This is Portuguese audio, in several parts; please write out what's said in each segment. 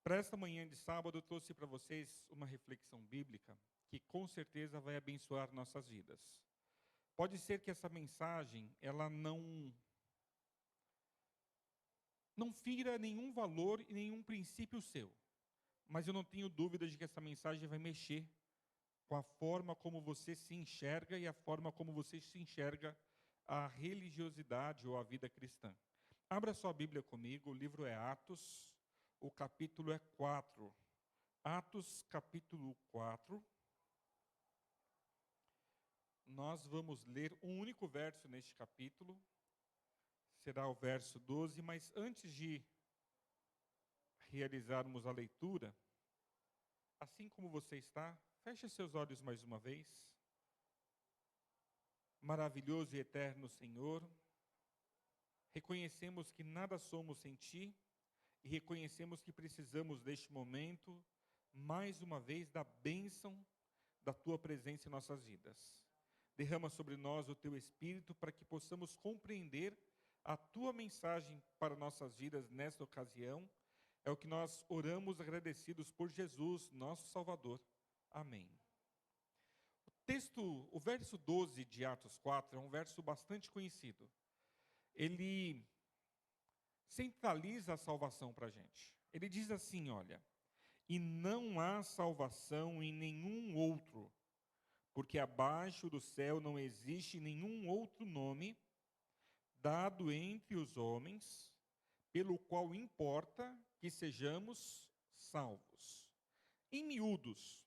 Para esta manhã de sábado, eu trouxe para vocês uma reflexão bíblica que com certeza vai abençoar nossas vidas. Pode ser que essa mensagem ela não fira nenhum valor e nenhum princípio seu, mas eu não tenho dúvida de que essa mensagem vai mexer com a forma como você se enxerga e a forma como você se enxerga a religiosidade ou a vida cristã. Abra sua Bíblia comigo, o livro é Atos, o capítulo é 4. Atos, capítulo 4. Nós vamos ler um único verso neste capítulo, será o verso 12, mas antes de realizarmos a leitura, assim como você está, feche seus olhos mais uma vez. Maravilhoso e eterno Senhor, reconhecemos que nada somos sem Ti e reconhecemos que precisamos deste momento, mais uma vez, da bênção da Tua presença em nossas vidas. Derrama sobre nós o Teu Espírito para que possamos compreender a Tua mensagem para nossas vidas nesta ocasião. É o que nós oramos agradecidos por Jesus, nosso Salvador. Amém. O verso 12 de Atos 4 é um verso bastante conhecido. Ele centraliza a salvação para a gente. Ele diz assim, olha: e não há salvação em nenhum outro, porque abaixo do céu não existe nenhum outro nome dado entre os homens, pelo qual importa que sejamos salvos. Em miúdos,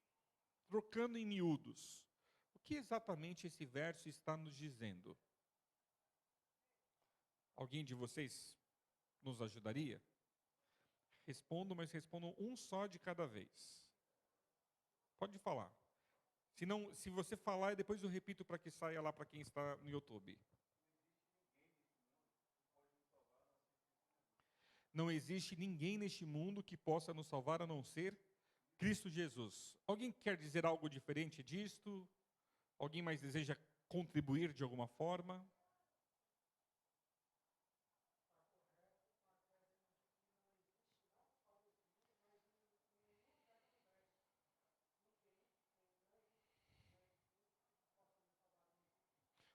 trocando em miúdos, o que exatamente esse verso está nos dizendo? Alguém de vocês nos ajudaria? Respondam, mas respondam um só de cada vez. Pode falar. Se você falar, depois eu repito para que saia lá para quem está no YouTube. Não existe ninguém neste mundo que possa nos salvar a não ser Cristo Jesus. Alguém quer dizer algo diferente disto? Alguém mais deseja contribuir de alguma forma?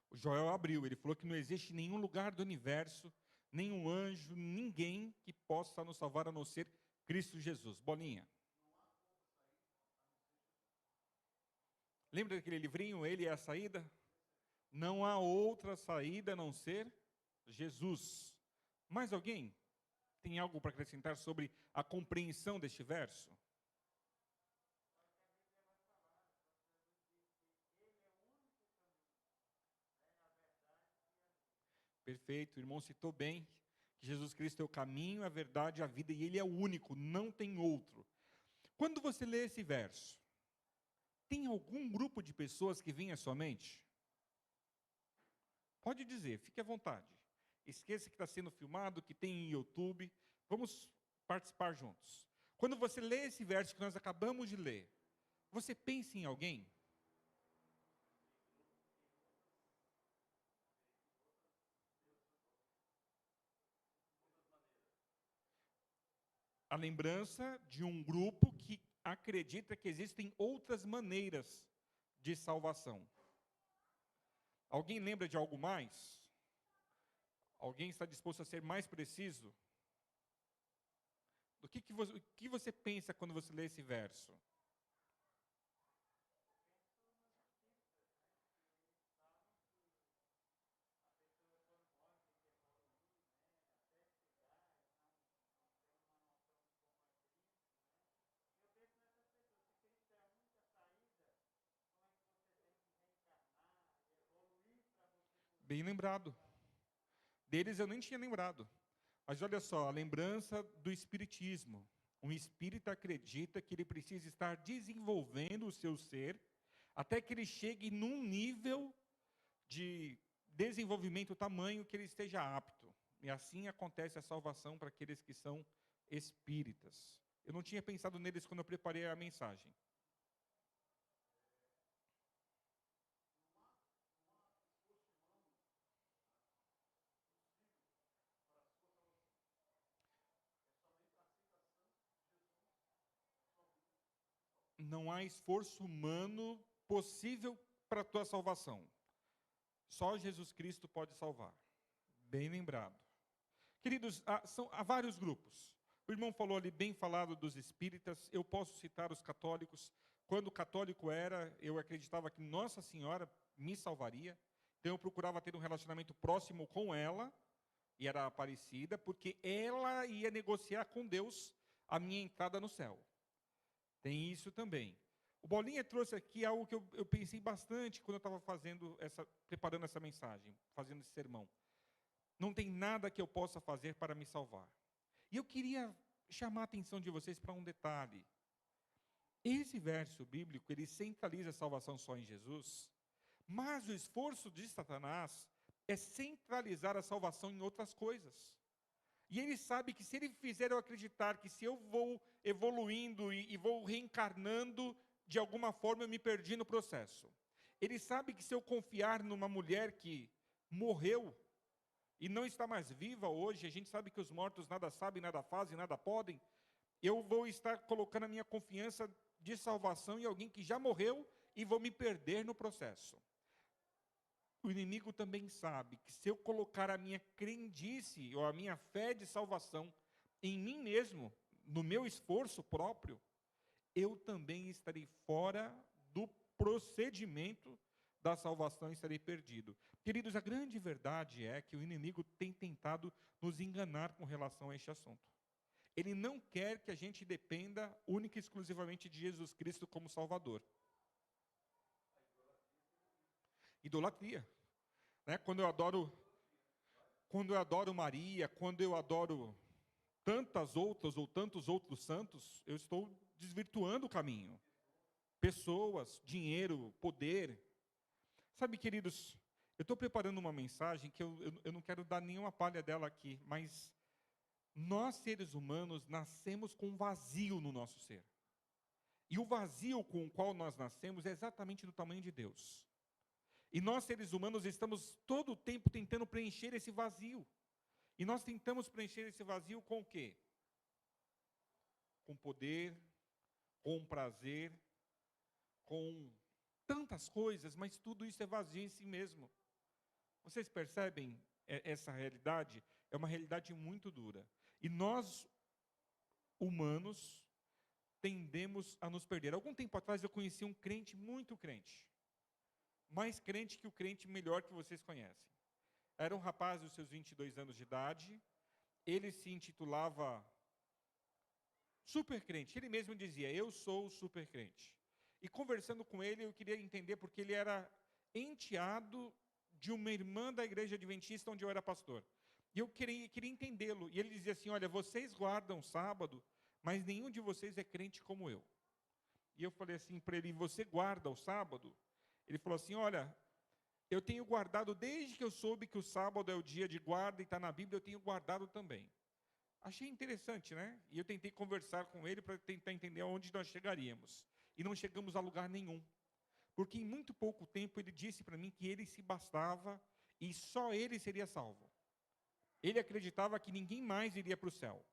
O Joel abriu, ele falou que não existe nenhum lugar do universo, nenhum anjo, ninguém que possa nos salvar a não ser Cristo Jesus. Bolinha. Lembra daquele livrinho, Ele é a Saída? Não há outra saída a não ser Jesus. Mais alguém tem algo para acrescentar sobre a compreensão deste verso? Perfeito, o irmão citou bem que Jesus Cristo é o caminho, a verdade, a vida, e Ele é o único, não tem outro. Quando você lê esse verso, tem algum grupo de pessoas que vem à sua mente? Pode dizer, fique à vontade. Esqueça que está sendo filmado, que tem em YouTube. Vamos participar juntos. Quando você lê esse verso que nós acabamos de ler, você pensa em alguém? A lembrança de um grupo que acredita que existem outras maneiras de salvação. Alguém lembra de algo mais? Alguém está disposto a ser mais preciso? O que você pensa quando você lê esse verso? Bem lembrado. Deles eu nem tinha lembrado. Mas olha só, a lembrança do espiritismo. Um espírita acredita que ele precisa estar desenvolvendo o seu ser até que ele chegue num nível de desenvolvimento tamanho que ele esteja apto. E assim acontece a salvação para aqueles que são espíritas. Eu não tinha pensado neles quando eu preparei a mensagem. não há esforço humano possível para a tua salvação. Só Jesus Cristo pode salvar. Bem lembrado. Queridos, há vários grupos. O irmão falou ali, bem falado, dos espíritas. Eu posso citar os católicos. Quando católico era, eu acreditava que Nossa Senhora me salvaria. Então eu procurava ter um relacionamento próximo com ela, e era Aparecida, porque ela ia negociar com Deus a minha entrada no céu. Tem isso também. O Bolinha trouxe aqui algo que eu pensei bastante quando eu estava preparando essa mensagem, fazendo esse sermão. Não tem nada que eu possa fazer para me salvar. E eu queria chamar a atenção de vocês para um detalhe. Esse verso bíblico, ele centraliza a salvação só em Jesus, mas o esforço de Satanás é centralizar a salvação em outras coisas. E ele sabe que se ele fizer eu acreditar que se eu vou evoluindo e vou reencarnando, de alguma forma eu me perdi no processo. Ele sabe que se eu confiar numa mulher que morreu e não está mais viva hoje, a gente sabe que os mortos nada sabem, nada fazem, nada podem, eu vou estar colocando a minha confiança de salvação em alguém que já morreu e vou me perder no processo. O inimigo também sabe que se eu colocar a minha crendice ou a minha fé de salvação em mim mesmo, no meu esforço próprio, eu também estarei fora do procedimento da salvação e estarei perdido. Queridos, a grande verdade é que o inimigo tem tentado nos enganar com relação a este assunto. Ele não quer que a gente dependa única e exclusivamente de Jesus Cristo como Salvador. Idolatria. Né? Quando eu adoro Maria, quando eu adoro tantas outras ou tantos outros santos, eu estou desvirtuando o caminho. Pessoas, dinheiro, poder. Sabe, queridos, eu estou preparando uma mensagem que eu não quero dar nenhuma palha dela aqui, mas nós, seres humanos, nascemos com um vazio no nosso ser. E o vazio com o qual nós nascemos é exatamente do tamanho de Deus. E nós, seres humanos, estamos todo o tempo tentando preencher esse vazio. E nós tentamos preencher esse vazio com o quê? Com poder, com prazer, com tantas coisas, mas tudo isso é vazio em si mesmo. Vocês percebem essa realidade? É uma realidade muito dura. E nós, humanos, tendemos a nos perder. Algum tempo atrás eu conheci um crente muito crente. Mais crente que o crente melhor que vocês conhecem. Era um rapaz dos seus 22 anos de idade. Ele se intitulava super crente. Ele mesmo dizia, eu sou o super crente. E conversando com ele, eu queria entender porque ele era enteado de uma irmã da igreja adventista onde eu era pastor. E eu queria entendê-lo. E ele dizia assim, olha, vocês guardam sábado, mas nenhum de vocês é crente como eu. E eu falei assim para ele, você guarda o sábado? Ele falou assim, olha, eu tenho guardado desde que eu soube que o sábado é o dia de guarda e está na Bíblia, eu tenho guardado também. Achei interessante, né? E eu tentei conversar com ele para tentar entender aonde nós chegaríamos. E não chegamos a lugar nenhum. Porque em muito pouco tempo ele disse para mim que ele se bastava e só ele seria salvo. Ele acreditava que ninguém mais iria para o céu.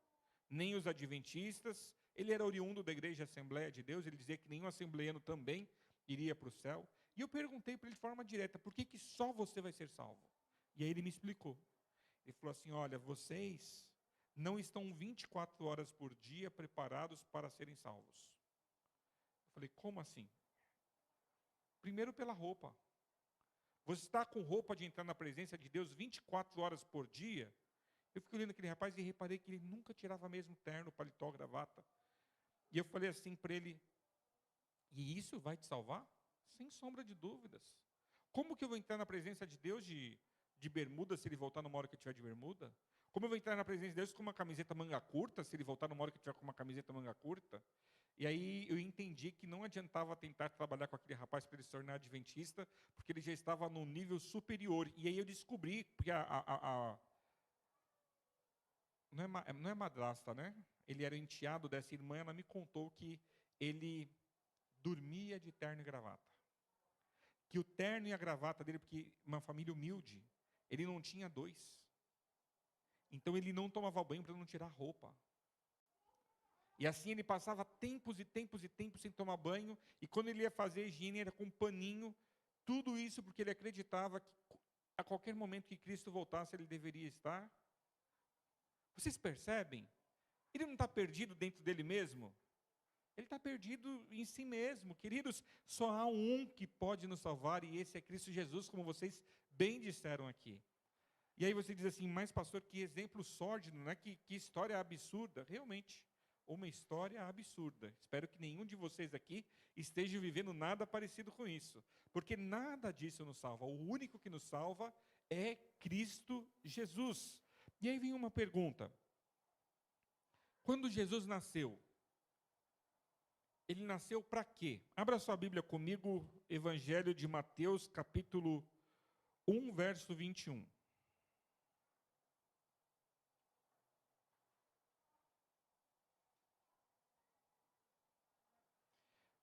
Nem os adventistas. Ele era oriundo da igreja Assembleia de Deus. Ele dizia que nenhum assembleiano também iria para o céu. E eu perguntei para ele de forma direta, por que só você vai ser salvo? E aí ele me explicou. Ele falou assim, olha, vocês não estão 24 horas por dia preparados para serem salvos. Eu falei, como assim? Primeiro pela roupa. Você está com roupa de entrar na presença de Deus 24 horas por dia? Eu fiquei olhando aquele rapaz e reparei que ele nunca tirava mesmo terno, paletó, gravata. E eu falei assim para ele, e isso vai te salvar? Sem sombra de dúvidas. Como que eu vou entrar na presença de Deus de bermuda, se ele voltar numa hora que eu estiver de bermuda? Como eu vou entrar na presença de Deus com uma camiseta manga curta, se ele voltar numa hora que eu estiver com uma camiseta manga curta? E aí eu entendi que não adiantava tentar trabalhar com aquele rapaz para ele se tornar adventista, porque ele já estava num nível superior. E aí eu descobri, porque não é madrasta, né? Ele era enteado dessa irmã, ela me contou que ele dormia de terno e gravata. Que o terno e a gravata dele, porque uma família humilde, ele não tinha dois. Então ele não tomava banho para não tirar a roupa. E assim ele passava tempos e tempos e tempos sem tomar banho, e quando ele ia fazer higiene era com um paninho, tudo isso porque ele acreditava que a qualquer momento que Cristo voltasse ele deveria estar. Vocês percebem? Ele não está perdido dentro dele mesmo? Ele está perdido em si mesmo. Queridos, só há um que pode nos salvar, e esse é Cristo Jesus, como vocês bem disseram aqui. E aí você diz assim, mas pastor, que exemplo sórdido, né? Que história absurda. Realmente, uma história absurda. Espero que nenhum de vocês aqui esteja vivendo nada parecido com isso. Porque nada disso nos salva. O único que nos salva é Cristo Jesus. E aí vem uma pergunta. Quando Jesus nasceu, ele nasceu para quê? Abra sua Bíblia comigo, Evangelho de Mateus, capítulo 1, verso 21.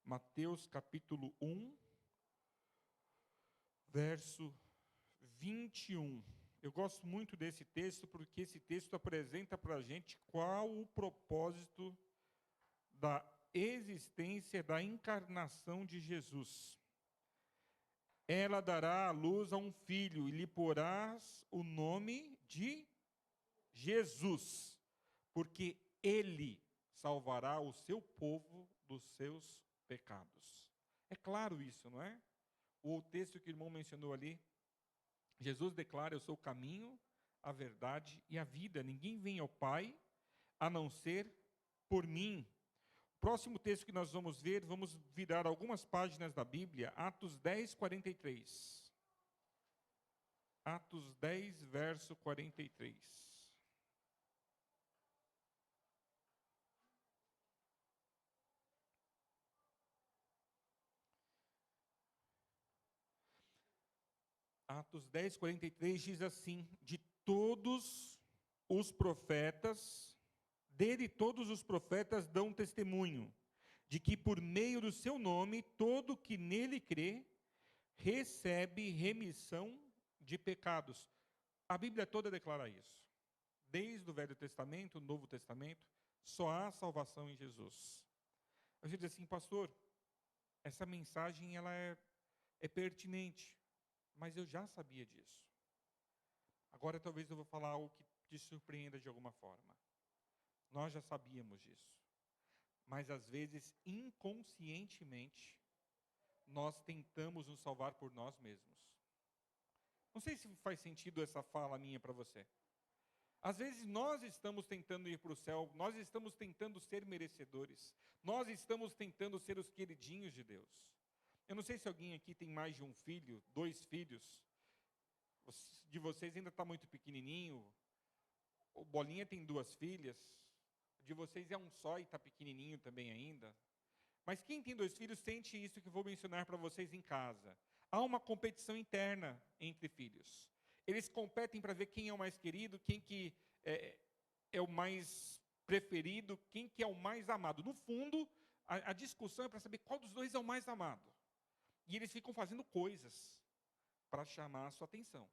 Mateus, capítulo 1, verso 21. Eu gosto muito desse texto, porque esse texto apresenta para a gente qual o propósito da existência, da encarnação de Jesus. Ela dará à luz a um filho, e lhe porás o nome de Jesus, porque ele salvará o seu povo dos seus pecados. É claro isso, não é? O texto que o irmão mencionou ali, Jesus declara, eu sou o caminho, a verdade e a vida. Ninguém vem ao Pai, a não ser por mim. Próximo texto que nós vamos ver, vamos virar algumas páginas da Bíblia, Atos 10, 43. Atos 10, verso 43. Atos 10, 43 diz assim, de todos os profetas, dele todos os profetas dão testemunho, de que por meio do seu nome, todo que nele crê, recebe remissão de pecados. A Bíblia toda declara isso. Desde o Velho Testamento, o Novo Testamento, só há salvação em Jesus. A gente diz assim, pastor, essa mensagem ela é pertinente, mas eu já sabia disso. Agora talvez eu vou falar algo que te surpreenda de alguma forma. Nós já sabíamos disso. Mas às vezes, inconscientemente, nós tentamos nos salvar por nós mesmos. Não sei se faz sentido essa fala minha para você. Às vezes nós estamos tentando ir para o céu, nós estamos tentando ser merecedores, nós estamos tentando ser os queridinhos de Deus. Eu não sei se alguém aqui tem mais de um filho, 2 filhos, de vocês ainda está muito pequenininho, o Bolinha tem 2 filhas, de vocês é um só e está pequenininho também ainda. Mas quem tem 2 filhos sente isso que eu vou mencionar para vocês em casa. Há uma competição interna entre filhos. Eles competem para ver quem é o mais querido, quem que é o mais preferido, quem que é o mais amado. No fundo, a discussão é para saber qual dos dois é o mais amado. E eles ficam fazendo coisas para chamar a sua atenção.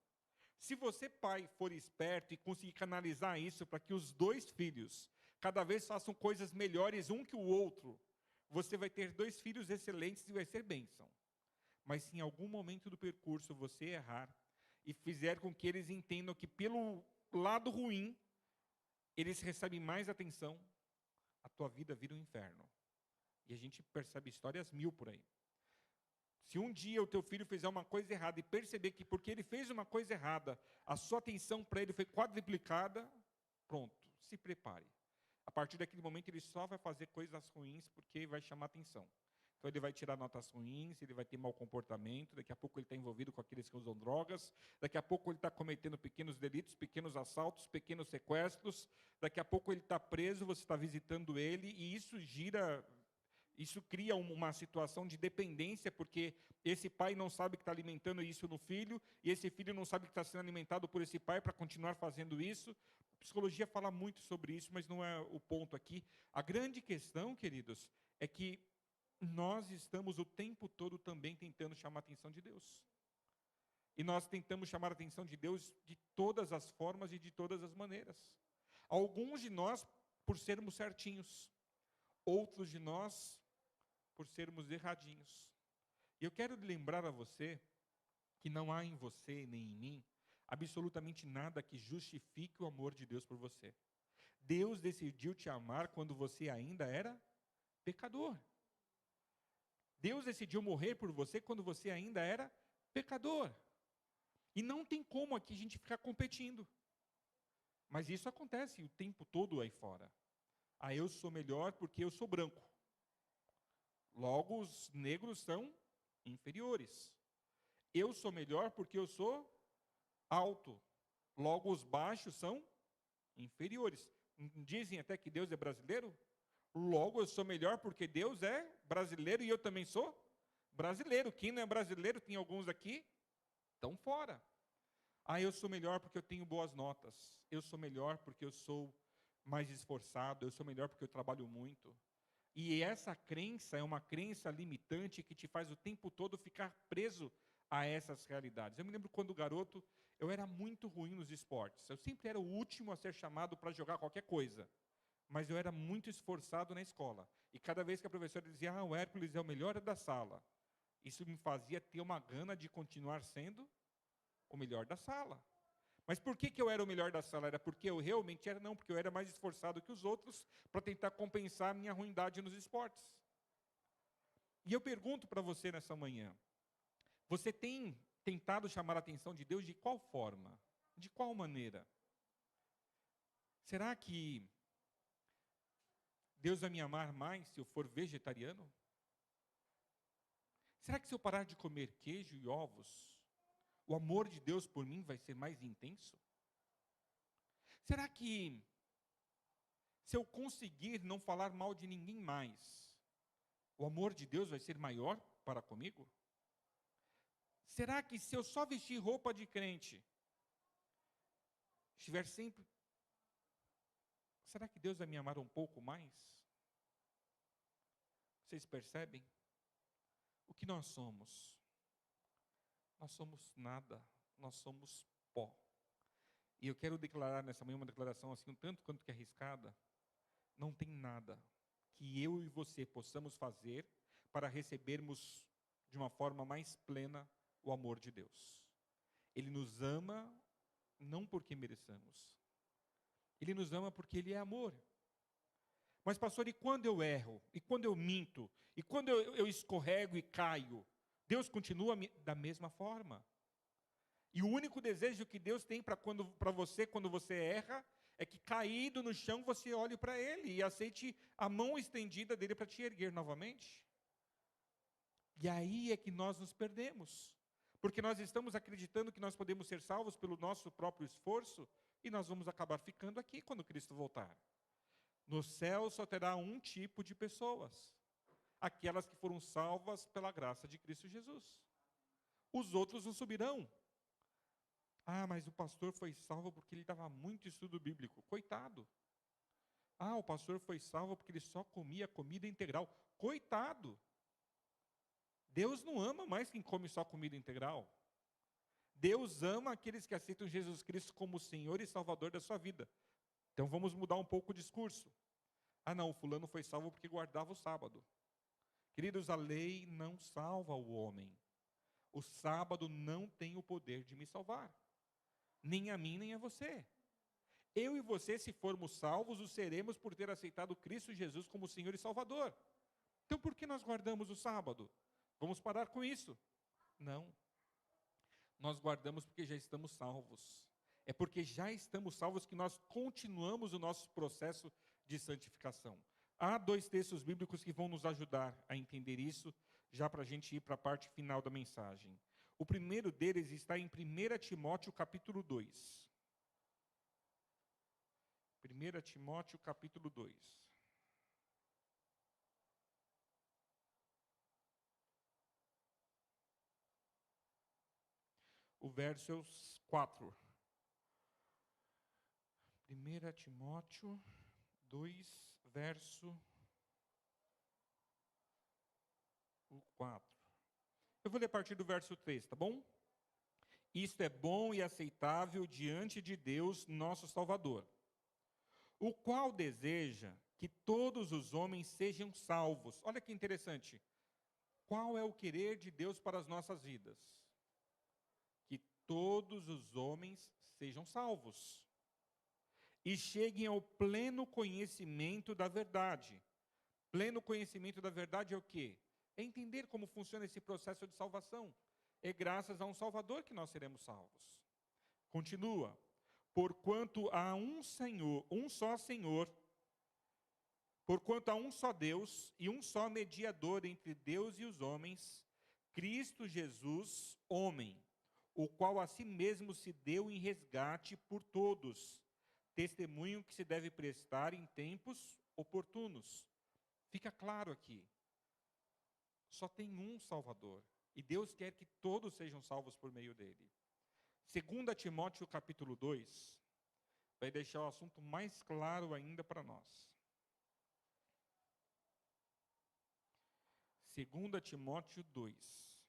Se você, pai, for esperto e conseguir canalizar isso para que os 2 filhos cada vez façam coisas melhores um que o outro, você vai ter 2 filhos excelentes e vai ser bênção. Mas se em algum momento do percurso você errar e fizer com que eles entendam que pelo lado ruim, eles recebem mais atenção, a tua vida vira um inferno. E a gente percebe histórias 1000 por aí. Se um dia o teu filho fizer uma coisa errada e perceber que porque ele fez uma coisa errada, a sua atenção para ele foi quadruplicada, pronto, se prepare. A partir daquele momento ele só vai fazer coisas ruins porque vai chamar atenção. Então ele vai tirar notas ruins, ele vai ter mau comportamento, daqui a pouco ele está envolvido com aqueles que usam drogas, daqui a pouco ele está cometendo pequenos delitos, pequenos assaltos, pequenos sequestros, daqui a pouco ele está preso, você está visitando ele, e isso cria uma situação de dependência, porque esse pai não sabe que está alimentando isso no filho, e esse filho não sabe que está sendo alimentado por esse pai para continuar fazendo isso. A psicologia fala muito sobre isso, mas não é o ponto aqui. A grande questão, queridos, é que nós estamos o tempo todo também tentando chamar a atenção de Deus. E nós tentamos chamar a atenção de Deus de todas as formas e de todas as maneiras. Alguns de nós, por sermos certinhos. outros de nós por sermos erradinhos. E eu quero lembrar a você que não há em você nem em mim absolutamente nada que justifique o amor de Deus por você. Deus decidiu te amar quando você ainda era pecador. Deus decidiu morrer por você quando você ainda era pecador. E não tem como aqui a gente ficar competindo. Mas isso acontece o tempo todo aí fora. Ah, eu sou melhor porque eu sou branco. Logo, os negros são inferiores. Eu sou melhor porque eu sou alto. Logo, os baixos são inferiores. Dizem até que Deus é brasileiro. Logo, eu sou melhor porque Deus é brasileiro e eu também sou brasileiro. Quem não é brasileiro, tem alguns aqui, estão fora. Ah, eu sou melhor porque eu tenho boas notas. Eu sou melhor porque eu sou mais esforçado. Eu sou melhor porque eu trabalho muito. E essa crença é uma crença limitante que te faz o tempo todo ficar preso a essas realidades. Eu me lembro quando garoto, eu era muito ruim nos esportes. Eu sempre era o último a ser chamado para jogar qualquer coisa. Mas eu era muito esforçado na escola. E cada vez que a professora dizia, o Hércules é o melhor da sala, isso me fazia ter uma gana de continuar sendo o melhor da sala. Mas por que eu era o melhor da sala? Era porque eu realmente era? Não, porque eu era mais esforçado que os outros para tentar compensar a minha ruindade nos esportes. E eu pergunto para você nessa manhã, você tem tentado chamar a atenção de Deus de qual forma? De qual maneira? Será que Deus vai me amar mais se eu for vegetariano? Será que se eu parar de comer queijo e ovos, o amor de Deus por mim vai ser mais intenso? Será que se eu conseguir não falar mal de ninguém mais, o amor de Deus vai ser maior para comigo? Será que se eu só vestir roupa de crente, estiver sempre... Será que Deus vai me amar um pouco mais? Vocês percebem? O que nós somos? Nós somos nada, nós somos pó. E eu quero declarar nessa manhã uma declaração assim, um tanto quanto que arriscada. Não tem nada que eu e você possamos fazer para recebermos de uma forma mais plena o amor de Deus. Ele nos ama não porque mereçamos. Ele nos ama porque Ele é amor. Mas pastor, e quando eu erro? E quando eu minto? E quando eu escorrego e caio? Deus continua da mesma forma. E o único desejo que Deus tem para você quando você erra é que caído no chão você olhe para Ele e aceite a mão estendida dEle para te erguer novamente. E aí é que nós nos perdemos. Porque nós estamos acreditando que nós podemos ser salvos pelo nosso próprio esforço e nós vamos acabar ficando aqui quando Cristo voltar. No céu só terá um tipo de pessoas. Aquelas que foram salvas pela graça de Cristo Jesus. Os outros não subirão. Ah, mas o pastor foi salvo porque ele dava muito estudo bíblico. Coitado. Ah, o pastor foi salvo porque ele só comia comida integral. Coitado. Deus não ama mais quem come só comida integral. Deus ama aqueles que aceitam Jesus Cristo como Senhor e Salvador da sua vida. Então vamos mudar um pouco o discurso. Ah não, o fulano foi salvo porque guardava o sábado. Queridos, a lei não salva o homem. O sábado não tem o poder de me salvar. Nem a mim, nem a você. Eu e você, se formos salvos, o seremos por ter aceitado Cristo Jesus como Senhor e Salvador. Então por que nós guardamos o sábado? Vamos parar com isso? Não. Nós guardamos porque já estamos salvos. É porque já estamos salvos que nós continuamos o nosso processo de santificação. Há 2 textos bíblicos que vão nos ajudar a entender isso, já para a gente ir para a parte final da mensagem. O primeiro deles está em 1 Timóteo capítulo 2. 1 Timóteo capítulo 2. O verso é 4. 1 Timóteo 2, verso 4. Eu vou ler a partir do verso 3, tá bom? Isto é bom e aceitável diante de Deus, nosso Salvador, o qual deseja que todos os homens sejam salvos. Olha que interessante. Qual é o querer de Deus para as nossas vidas? Que todos os homens sejam salvos e cheguem ao pleno conhecimento da verdade. Pleno conhecimento da verdade é o quê? É entender como funciona esse processo de salvação. É graças a um Salvador que nós seremos salvos. Continua. Porquanto há um Senhor, um só Senhor, porquanto há um só Deus e um só mediador entre Deus e os homens, Cristo Jesus, homem, o qual a si mesmo se deu em resgate por todos, testemunho que se deve prestar em tempos oportunos. Fica claro aqui, só tem um Salvador, e Deus quer que todos sejam salvos por meio dele. 2 Timóteo capítulo 2, vai deixar o assunto mais claro ainda para nós. 2 Timóteo 2.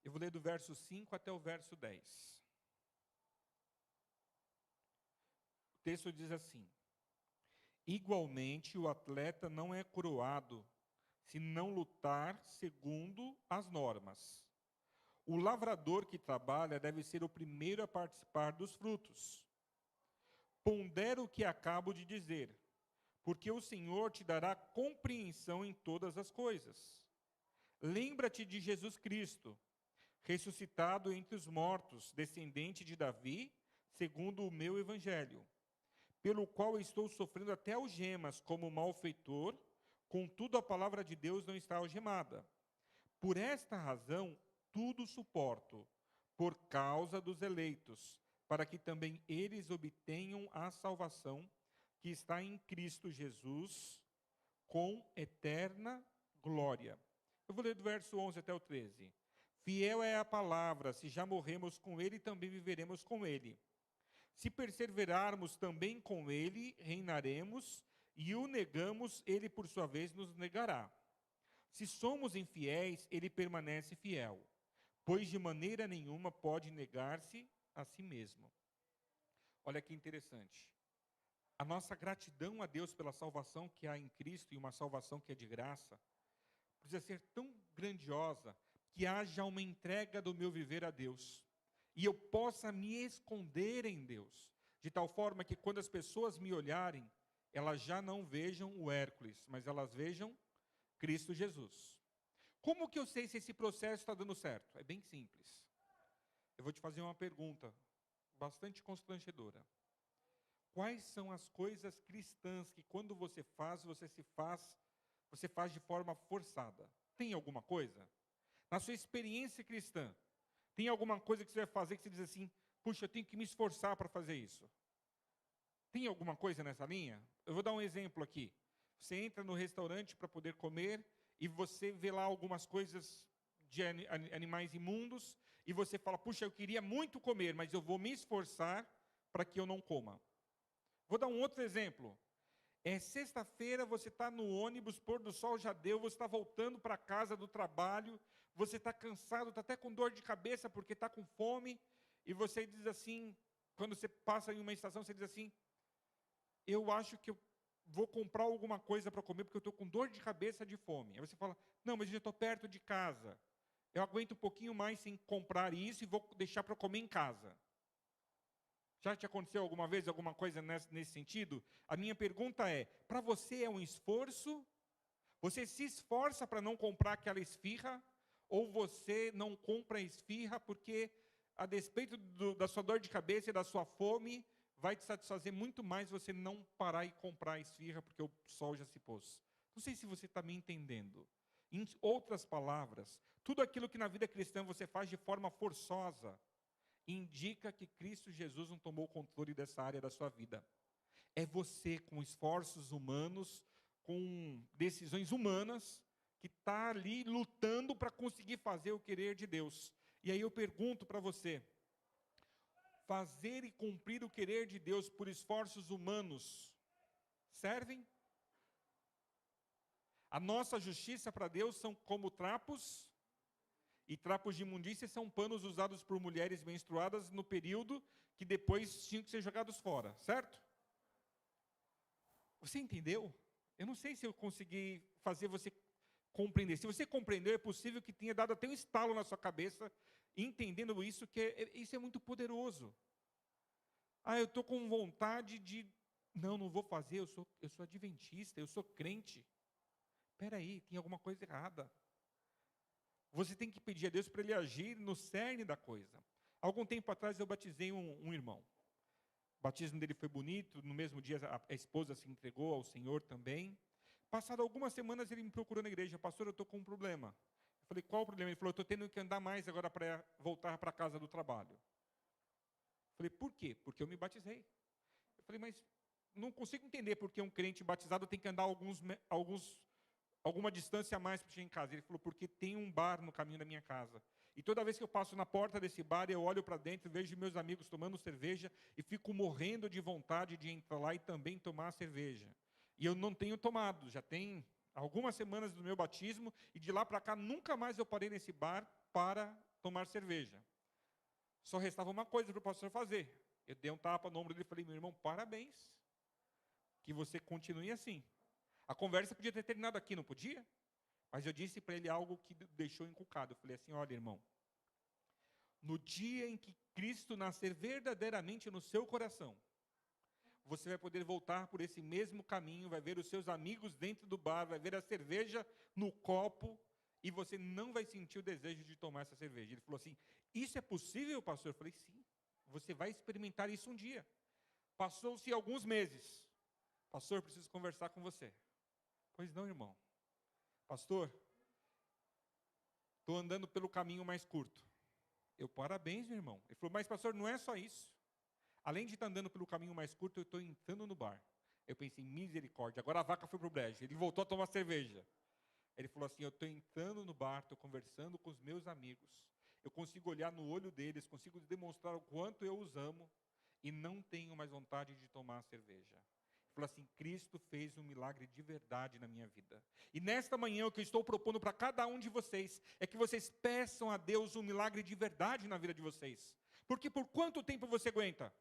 Eu vou ler do verso 5 até o verso 10. O texto diz assim: igualmente o atleta não é coroado se não lutar segundo as normas. O lavrador que trabalha deve ser o primeiro a participar dos frutos. Pondera o que acabo de dizer, porque o Senhor te dará compreensão em todas as coisas. Lembra-te de Jesus Cristo, ressuscitado entre os mortos, descendente de Davi, segundo o meu evangelho, pelo qual estou sofrendo até algemas como malfeitor, contudo a palavra de Deus não está algemada. Por esta razão, tudo suporto, por causa dos eleitos, para que também eles obtenham a salvação que está em Cristo Jesus, com eterna glória. Eu vou ler do verso 11 até o 13. Fiel é a palavra, se já morremos com ele, também viveremos com ele. Se perseverarmos também com ele, reinaremos, e o negamos, ele por sua vez nos negará. Se somos infiéis, ele permanece fiel, pois de maneira nenhuma pode negar-se a si mesmo. Olha que interessante. A nossa gratidão a Deus pela salvação que há em Cristo, e uma salvação que é de graça, precisa ser tão grandiosa que haja uma entrega do meu viver a Deus. E eu possa me esconder em Deus, de tal forma que quando as pessoas me olharem, elas já não vejam o Hércules, mas elas vejam Cristo Jesus. Como que eu sei se esse processo está dando certo? É bem simples. Eu vou te fazer uma pergunta bastante constrangedora. Quais são as coisas cristãs que quando você faz de forma forçada? Tem alguma coisa? Na sua experiência cristã, tem alguma coisa que você vai fazer que você diz assim, puxa, eu tenho que me esforçar para fazer isso? Tem alguma coisa nessa linha? Eu vou dar um exemplo aqui. Você entra no restaurante para poder comer e você vê lá algumas coisas de animais imundos e você fala, puxa, eu queria muito comer, mas eu vou me esforçar para que eu não coma. Vou dar um outro exemplo. É sexta-feira, você está no ônibus, pôr do sol já deu, você está voltando para casa do trabalho, você está cansado, está até com dor de cabeça porque está com fome, e você diz assim, quando você passa em uma estação, você diz assim, eu acho que eu vou comprar alguma coisa para comer porque eu estou com dor de cabeça de fome. Aí você fala, não, mas eu já estou perto de casa, eu aguento um pouquinho mais sem comprar isso e vou deixar para comer em casa. Já te aconteceu alguma vez alguma coisa nesse sentido? A minha pergunta é, para você é um esforço? Você se esforça para não comprar aquela esfirra? Ou você não compra a esfirra porque, a despeito da sua dor de cabeça e da sua fome, vai te satisfazer muito mais você não parar e comprar a esfirra porque o sol já se pôs? Não sei se você está me entendendo. Em outras palavras, tudo aquilo que na vida cristã você faz de forma forçosa, indica que Cristo Jesus não tomou o controle dessa área da sua vida. É você, com esforços humanos, com decisões humanas, que está ali lutando para conseguir fazer o querer de Deus. E aí eu pergunto para você, fazer e cumprir o querer de Deus por esforços humanos, servem? A nossa justiça para Deus são como trapos, e trapos de imundícia são panos usados por mulheres menstruadas no período que depois tinham que ser jogados fora, certo? Você entendeu? Eu não sei se eu consegui fazer você compreender. Se você compreendeu, é possível que tenha dado até um estalo na sua cabeça, entendendo isso, isso é muito poderoso. Ah, eu estou com vontade de... Não vou fazer, eu sou adventista, eu sou crente. Espera aí, tem alguma coisa errada. Você tem que pedir a Deus para Ele agir no cerne da coisa. Algum tempo atrás eu batizei um irmão. O batismo dele foi bonito, no mesmo dia a esposa se entregou ao Senhor também. Passado algumas semanas ele me procurou na igreja: pastor, eu estou com um problema. Eu falei: qual o problema? Ele falou: eu estou tendo que andar mais agora para voltar para a casa do trabalho. Eu falei: por quê? Porque eu me batizei. Eu falei: mas não consigo entender porque um crente batizado tem que andar alguma distância a mais para chegar em casa. Ele falou: porque tem um bar no caminho da minha casa. E toda vez que eu passo na porta desse bar, eu olho para dentro, vejo meus amigos tomando cerveja e fico morrendo de vontade de entrar lá e também tomar cerveja. E eu não tenho tomado, já tem algumas semanas do meu batismo, e de lá para cá nunca mais eu parei nesse bar para tomar cerveja. Só restava uma coisa para o pastor fazer. Eu dei um tapa no ombro dele e falei: meu irmão, parabéns, que você continue assim. A conversa podia ter terminado aqui, não podia? Mas eu disse para ele algo que deixou encucado. Eu falei assim: olha, irmão, no dia em que Cristo nascer verdadeiramente no seu coração, você vai poder voltar por esse mesmo caminho, vai ver os seus amigos dentro do bar, vai ver a cerveja no copo, e você não vai sentir o desejo de tomar essa cerveja. Ele falou assim: isso é possível, pastor? Eu falei: sim, você vai experimentar isso um dia. Passou-se alguns meses. Pastor, preciso conversar com você. Pois não, irmão. Pastor, estou andando pelo caminho mais curto. Eu: parabéns, meu irmão. Ele falou: mas pastor, não é só isso. Além de estar andando pelo caminho mais curto, eu estou entrando no bar. Eu pensei: misericórdia, agora a vaca foi para o brejo. Ele voltou a tomar cerveja. Ele falou assim: eu estou entrando no bar, estou conversando com os meus amigos. Eu consigo olhar no olho deles, consigo demonstrar o quanto eu os amo, e não tenho mais vontade de tomar cerveja. Ele falou assim: Cristo fez um milagre de verdade na minha vida. E nesta manhã o que eu estou propondo para cada um de vocês é que vocês peçam a Deus um milagre de verdade na vida de vocês. Porque por quanto tempo você aguenta?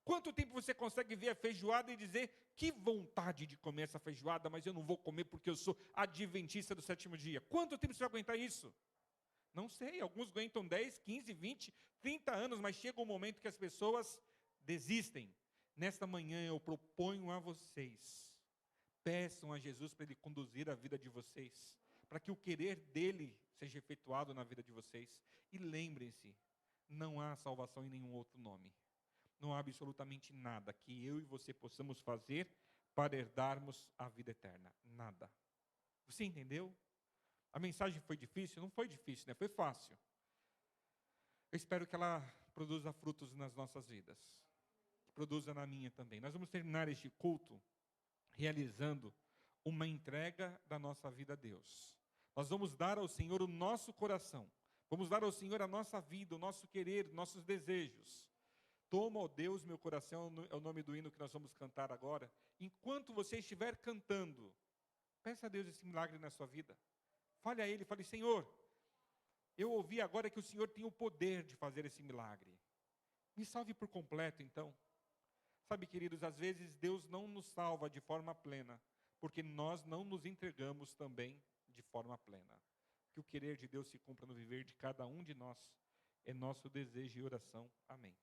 Quanto tempo você consegue ver a feijoada e dizer: que vontade de comer essa feijoada, mas eu não vou comer porque eu sou adventista do sétimo dia? Quanto tempo você vai aguentar isso? Não sei, alguns aguentam 10, 15, 20, 30 anos, mas chega um momento que as pessoas desistem. Nesta manhã eu proponho a vocês: peçam a Jesus para Ele conduzir a vida de vocês, para que o querer dEle seja efetuado na vida de vocês. E lembrem-se, não há salvação em nenhum outro nome. Não há absolutamente nada que eu e você possamos fazer para herdarmos a vida eterna. Nada. Você entendeu? A mensagem foi difícil? Não foi difícil, né? Foi fácil. Eu espero que ela produza frutos nas nossas vidas. Que produza na minha também. Nós vamos terminar este culto realizando uma entrega da nossa vida a Deus. Nós vamos dar ao Senhor o nosso coração. Vamos dar ao Senhor a nossa vida, o nosso querer, nossos desejos. Toma, ó Deus, meu coração, é o nome do hino que nós vamos cantar agora. Enquanto você estiver cantando, peça a Deus esse milagre na sua vida. Fale a Ele, fale: Senhor, eu ouvi agora que o Senhor tem o poder de fazer esse milagre. Me salve por completo, então. Sabe, queridos, às vezes Deus não nos salva de forma plena, porque nós não nos entregamos também de forma plena. Que o querer de Deus se cumpra no viver de cada um de nós é nosso desejo e oração. Amém.